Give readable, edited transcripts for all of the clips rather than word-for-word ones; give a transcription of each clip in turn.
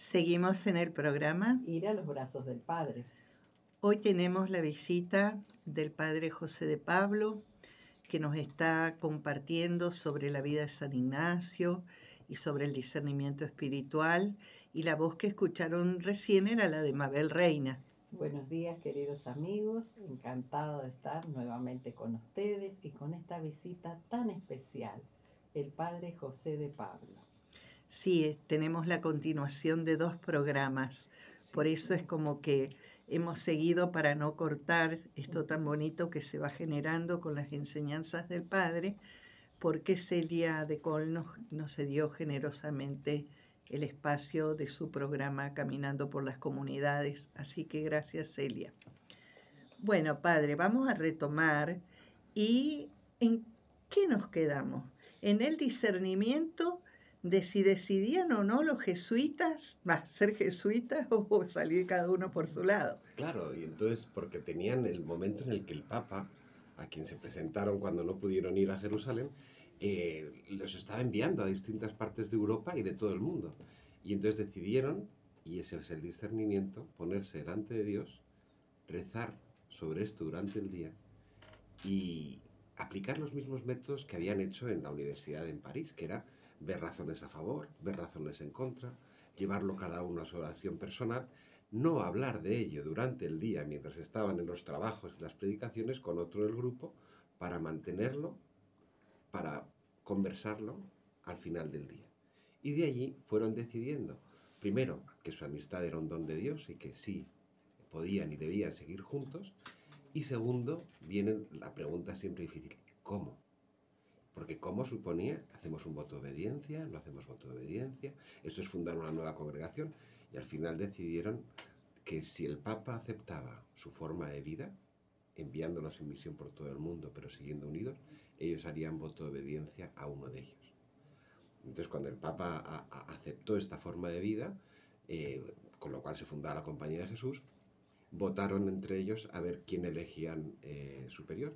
Seguimos en el programa. Ir a los brazos del Padre. Hoy tenemos la visita del Padre José de Pablo, que nos está compartiendo sobre la vida de San Ignacio y sobre el discernimiento espiritual. Y la voz que escucharon recién era la de Mabel Reina. Buenos días, queridos amigos. Encantado de estar nuevamente con ustedes y con esta visita tan especial, el Padre José de Pablo. Sí, tenemos la continuación de 2 programas. Por eso es como que hemos seguido para no cortar esto tan bonito que se va generando con las enseñanzas del Padre, porque Celia de Col nos cedió generosamente el espacio de su programa Caminando por las Comunidades. Así que gracias, Celia. Bueno, Padre, vamos a retomar. ¿Y en qué nos quedamos? En el discernimiento de si decidían o no los jesuitas, ser jesuitas o salir cada uno por su lado. Claro, y entonces porque tenían el momento en el que el Papa, a quien se presentaron cuando no pudieron ir a Jerusalén, los estaba enviando a distintas partes de Europa y de todo el mundo. Y entonces decidieron, y ese es el discernimiento, ponerse delante de Dios, rezar sobre esto durante el día y aplicar los mismos métodos que habían hecho en la universidad en París, que era ver razones a favor, ver razones en contra, llevarlo cada uno a su oración personal, no hablar de ello durante el día mientras estaban en los trabajos y las predicaciones con otro del grupo, para mantenerlo, para conversarlo al final del día. Y de allí fueron decidiendo, primero, que su amistad era un don de Dios y que sí podían y debían seguir juntos, y segundo, viene la pregunta siempre difícil, ¿cómo? Porque ¿cómo suponía? ¿Hacemos un voto de obediencia? ¿No hacemos voto de obediencia? Eso es fundar una nueva congregación. Y al final decidieron que si el Papa aceptaba su forma de vida, enviándolos en misión por todo el mundo, pero siguiendo unidos, ellos harían voto de obediencia a uno de ellos. Entonces, cuando el Papa aceptó esta forma de vida, con lo cual se fundaba la Compañía de Jesús, votaron entre ellos a ver quién elegían superior.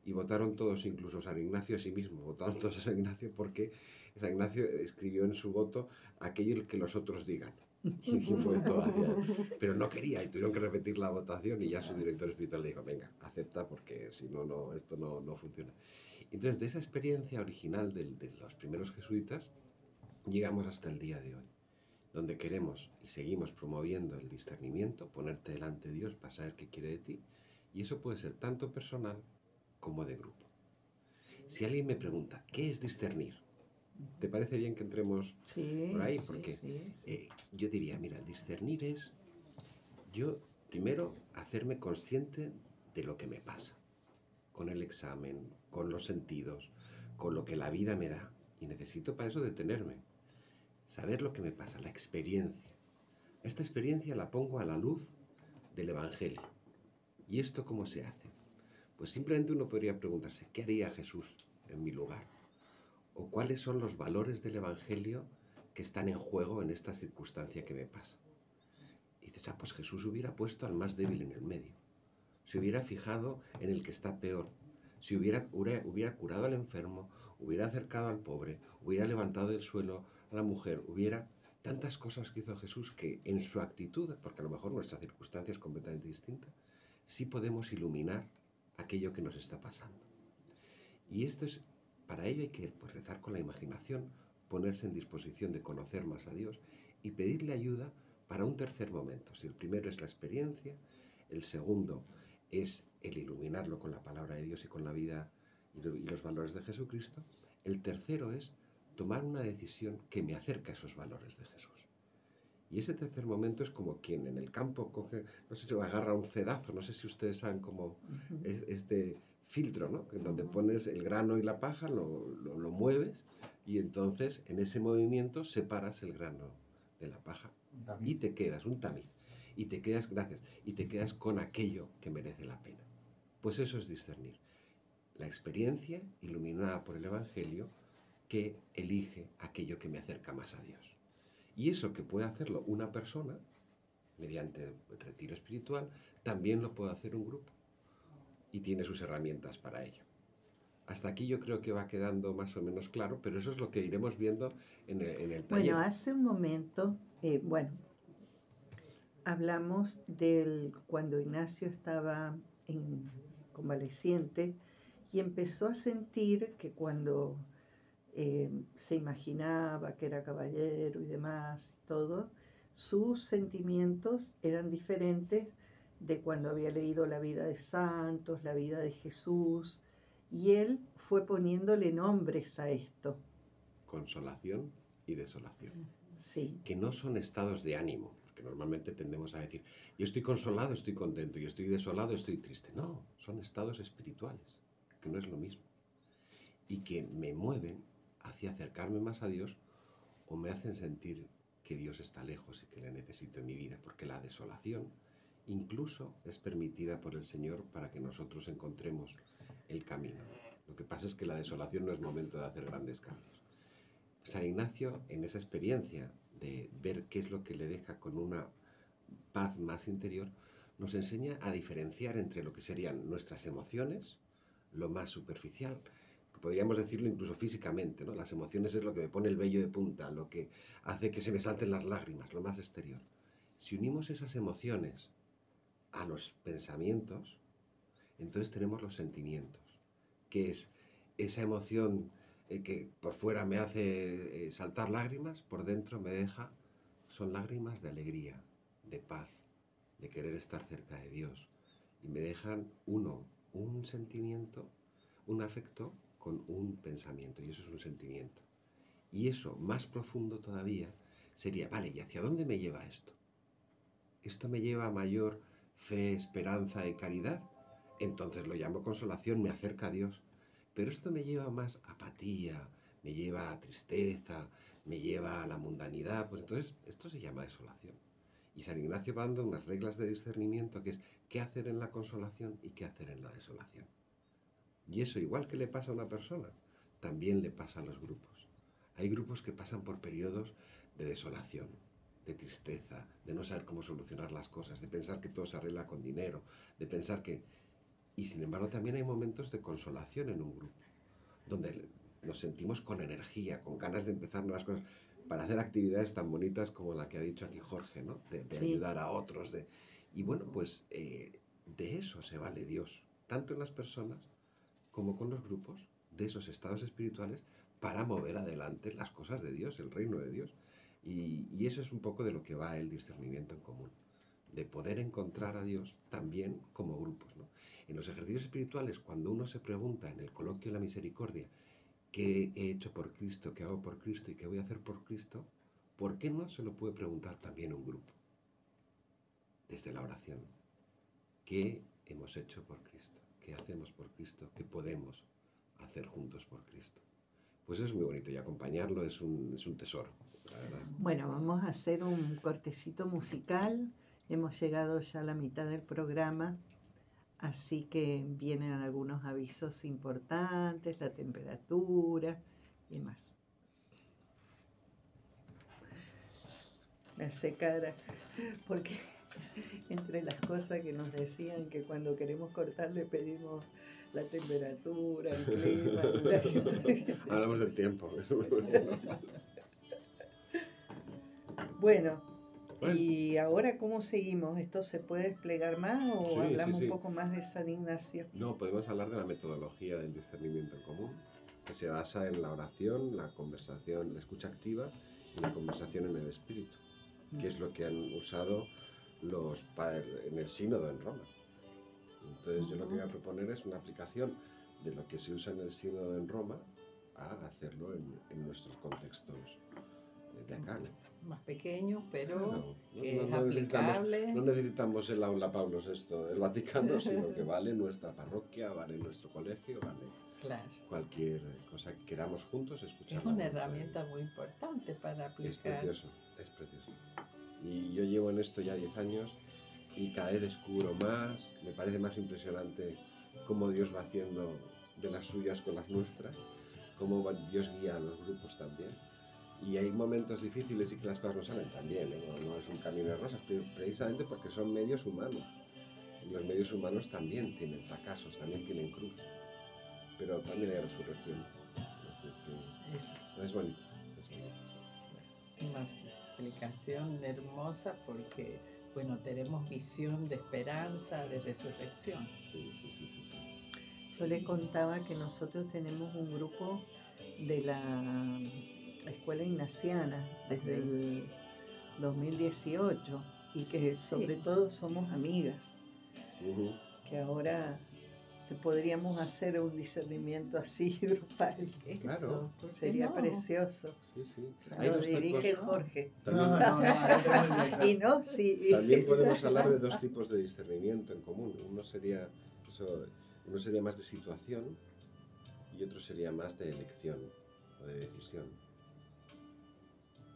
Y votaron todos, incluso San Ignacio a sí mismo, votaron todos a San Ignacio porque San Ignacio escribió en su voto aquello que los otros digan. Y fue todo hacia él. Pero no quería y tuvieron que repetir la votación y ya su director espiritual le dijo, venga, acepta porque si no, esto no funciona. Entonces, de esa experiencia original de los primeros jesuitas, llegamos hasta el día de hoy, donde queremos y seguimos promoviendo el discernimiento, ponerte delante de Dios para saber qué quiere de ti, y eso puede ser tanto personal como de grupo. Si alguien me pregunta, ¿qué es discernir? ¿Te parece bien que entremos por ahí? Porque yo diría, mira, discernir es yo primero hacerme consciente de lo que me pasa, con el examen, con los sentidos, con lo que la vida me da, y necesito para eso detenerme, saber lo que me pasa, la experiencia. Esta experiencia la pongo a la luz del Evangelio. ¿Y esto cómo se hace? Pues simplemente uno podría preguntarse, ¿qué haría Jesús en mi lugar? ¿O cuáles son los valores del Evangelio que están en juego en esta circunstancia que me pasa? Y dices, pues Jesús hubiera puesto al más débil en el medio. Se hubiera fijado en el que está peor. Si hubiera curado al enfermo, hubiera acercado al pobre, hubiera levantado del suelo a la mujer, hubiera tantas cosas que hizo Jesús que en su actitud, porque a lo mejor nuestra circunstancia es completamente distinta, sí podemos iluminar aquello que nos está pasando. Y esto es, para ello hay que rezar con la imaginación, ponerse en disposición de conocer más a Dios y pedirle ayuda para un tercer momento. Si el primero es la experiencia, el segundo es el iluminarlo con la palabra de Dios y con la vida y los valores de Jesucristo, el tercero es tomar una decisión que me acerca a esos valores de Jesús. Y ese tercer momento es como quien en el campo coge, no sé si agarra un cedazo, no sé si ustedes saben cómo es este filtro, ¿no? Donde pones el grano y la paja, lo mueves y entonces en ese movimiento separas el grano de la paja y te quedas, un tamiz, y te quedas, gracias, y te quedas con aquello que merece la pena. Pues eso es discernir. La experiencia iluminada por el Evangelio que elige aquello que me acerca más a Dios. Y eso que puede hacerlo una persona, mediante el retiro espiritual, también lo puede hacer un grupo. Y tiene sus herramientas para ello. Hasta aquí yo creo que va quedando más o menos claro, pero eso es lo que iremos viendo en el taller. Bueno, hace un momento, hablamos del cuando Ignacio estaba convaleciente y empezó a sentir que cuando se imaginaba que era caballero y demás, todo, sus sentimientos eran diferentes de cuando había leído la vida de santos, la vida de Jesús, y él fue poniéndole nombres a esto. Consolación y desolación. Sí. Que no son estados de ánimo, porque normalmente tendemos a decir, yo estoy consolado, estoy contento, yo estoy desolado, estoy triste. No, son estados espirituales, que no es lo mismo. Y que me mueven hacia acercarme más a Dios o me hacen sentir que Dios está lejos y que le necesito en mi vida, porque la desolación incluso es permitida por el Señor para que nosotros encontremos el camino. Lo que pasa es que la desolación no es momento de hacer grandes cambios. San Ignacio, en esa experiencia de ver qué es lo que le deja con una paz más interior, nos enseña a diferenciar entre lo que serían nuestras emociones, lo más superficial, podríamos decirlo incluso físicamente, ¿no? Las emociones es lo que me pone el vello de punta, lo que hace que se me salten las lágrimas, lo más exterior. Si unimos esas emociones a los pensamientos, entonces tenemos los sentimientos, que es esa emoción que por fuera me hace saltar lágrimas, por dentro me deja, son lágrimas de alegría, de paz, de querer estar cerca de Dios. Y me dejan un sentimiento, un afecto con un pensamiento, y eso es un sentimiento. Y eso, más profundo todavía, sería, vale, ¿y hacia dónde me lleva esto? ¿Esto me lleva a mayor fe, esperanza y caridad? Entonces lo llamo consolación, me acerca a Dios. Pero esto me lleva más a apatía, me lleva a tristeza, me lleva a la mundanidad, pues entonces esto se llama desolación. Y San Ignacio va dando unas reglas de discernimiento que es qué hacer en la consolación y qué hacer en la desolación. Y eso, igual que le pasa a una persona, también le pasa a los grupos. Hay grupos que pasan por periodos de desolación, de tristeza, de no saber cómo solucionar las cosas, de pensar que todo se arregla con dinero, de pensar que... Y sin embargo también hay momentos de consolación en un grupo, donde nos sentimos con energía, con ganas de empezar nuevas cosas, para hacer actividades tan bonitas como la que ha dicho aquí Jorge, ¿no? De Sí. ayudar a otros. Y bueno, pues de eso se vale Dios, tanto en las personas como con los grupos, de esos estados espirituales, para mover adelante las cosas de Dios, el reino de Dios. Y eso es un poco de lo que va el discernimiento en común, de poder encontrar a Dios también como grupos, ¿no? En los ejercicios espirituales, cuando uno se pregunta en el coloquio de la misericordia, ¿qué he hecho por Cristo, qué hago por Cristo y qué voy a hacer por Cristo? ¿Por qué no se lo puede preguntar también un grupo? Desde la oración. ¿Qué hemos hecho por Cristo? ¿Qué hacemos por Cristo? ¿Qué podemos hacer juntos por Cristo? Pues es muy bonito y acompañarlo es un tesoro, la verdad. Bueno, vamos a hacer un cortecito musical. Hemos llegado ya a la mitad del programa, así que vienen algunos avisos importantes, la temperatura y demás. Me hace cara, porque entre las cosas que nos decían que cuando queremos cortar le pedimos la temperatura, el clima, Hablamos del tiempo. Bueno, y ahora ¿cómo seguimos? ¿Esto se puede desplegar más o Sí, hablamos sí. un poco más de San Ignacio? No, podemos hablar de la metodología del discernimiento en común, que se basa en la oración, la conversación, la escucha activa y la conversación en el espíritu, que es lo que han usado los padres en el sínodo en Roma. Entonces yo lo que voy a proponer es una aplicación de lo que se usa en el sínodo en Roma a hacerlo en nuestros contextos de acá, ¿no? Más pequeños, pero Claro, que es aplicable. no necesitamos el aula Pablo VI, el Vaticano, sino que vale nuestra parroquia, vale nuestro colegio, vale Claro. cualquier cosa que queramos juntos escuchar. Es una herramienta muy importante para aplicar. Es precioso, es precioso. Y yo llevo en esto ya 10 años y cada vez descubro más, me parece más impresionante cómo Dios va haciendo de las suyas con las nuestras, cómo Dios guía a los grupos también. Y hay momentos difíciles y que las cosas no salen tan bien, ¿eh? No es un camino de rosas, precisamente porque son medios humanos. Y los medios humanos también tienen fracasos, también tienen cruz, pero también hay resurrección. Entonces, es bonito, es bonito. Una aplicación hermosa porque bueno, tenemos visión de esperanza, de resurrección. Sí, sí, sí, sí, sí. Yo le contaba que nosotros tenemos un grupo de la Escuela Ignaciana desde Ok. el 2018 y que sobre Sí. todo somos amigas, Ujú. que ahora te podríamos hacer un discernimiento así grupal. Claro. Eso, ¿por qué Sería no? precioso. Sí, sí. Claro. Hay Lo dos tipos. dirige ¿no? Jorge. También, ahí te voy bien, Y no, sí. también podemos hablar de dos tipos de discernimiento en común. Uno sería más de situación y otro sería más de elección o de decisión.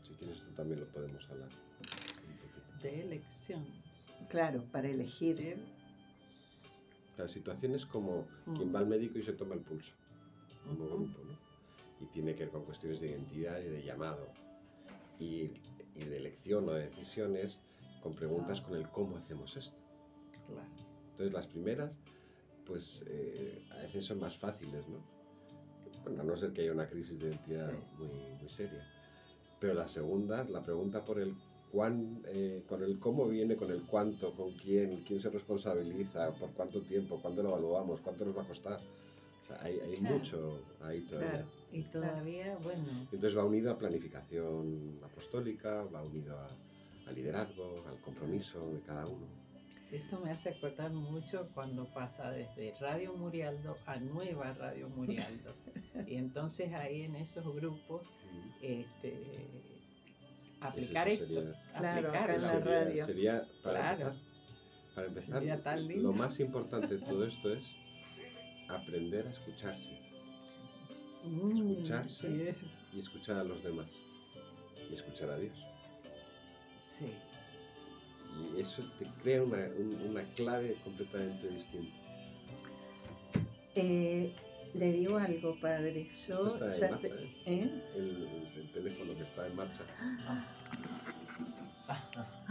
Si quieres, esto también lo podemos hablar un poquito. De elección. Claro, para elegir. La situación es como Mm. quien va al médico y se toma el pulso, como Ujú. grupo, ¿no? Y tiene que ver con cuestiones de identidad y de llamado. Y de elección o de decisiones con preguntas Ah. con el cómo hacemos esto. Claro. Entonces las primeras, pues a veces son más fáciles, ¿no? Bueno, a no ser que haya una crisis de identidad Sí. muy seria. Pero las segundas, la pregunta por el con el cómo viene, con el cuánto, con quién se responsabiliza, por cuánto tiempo, cuándo lo evaluamos, cuánto nos va a costar. O sea, hay Claro. mucho ahí todavía. Claro. Y todavía, bueno, Entonces va unido a planificación apostólica, va unido a liderazgo, al compromiso de cada uno. esto me hace acordar mucho cuando pasa desde Radio Murialdo a Nueva Radio Murialdo. Y entonces ahí en esos grupos, aplicar Eso esto. sería- Claro, acá en aplicarlo. la radio. Sería Claro. para empezar, Sería tan lindo. lo más importante de todo esto es aprender a escucharse escucharse. Sí, eso. y escuchar a los demás y escuchar a Dios. Sí. Y eso te crea una clave completamente distinta. Le digo algo, padre. Yo Esto está ya en marcha, ¿eh? el teléfono que está en marcha. Ah.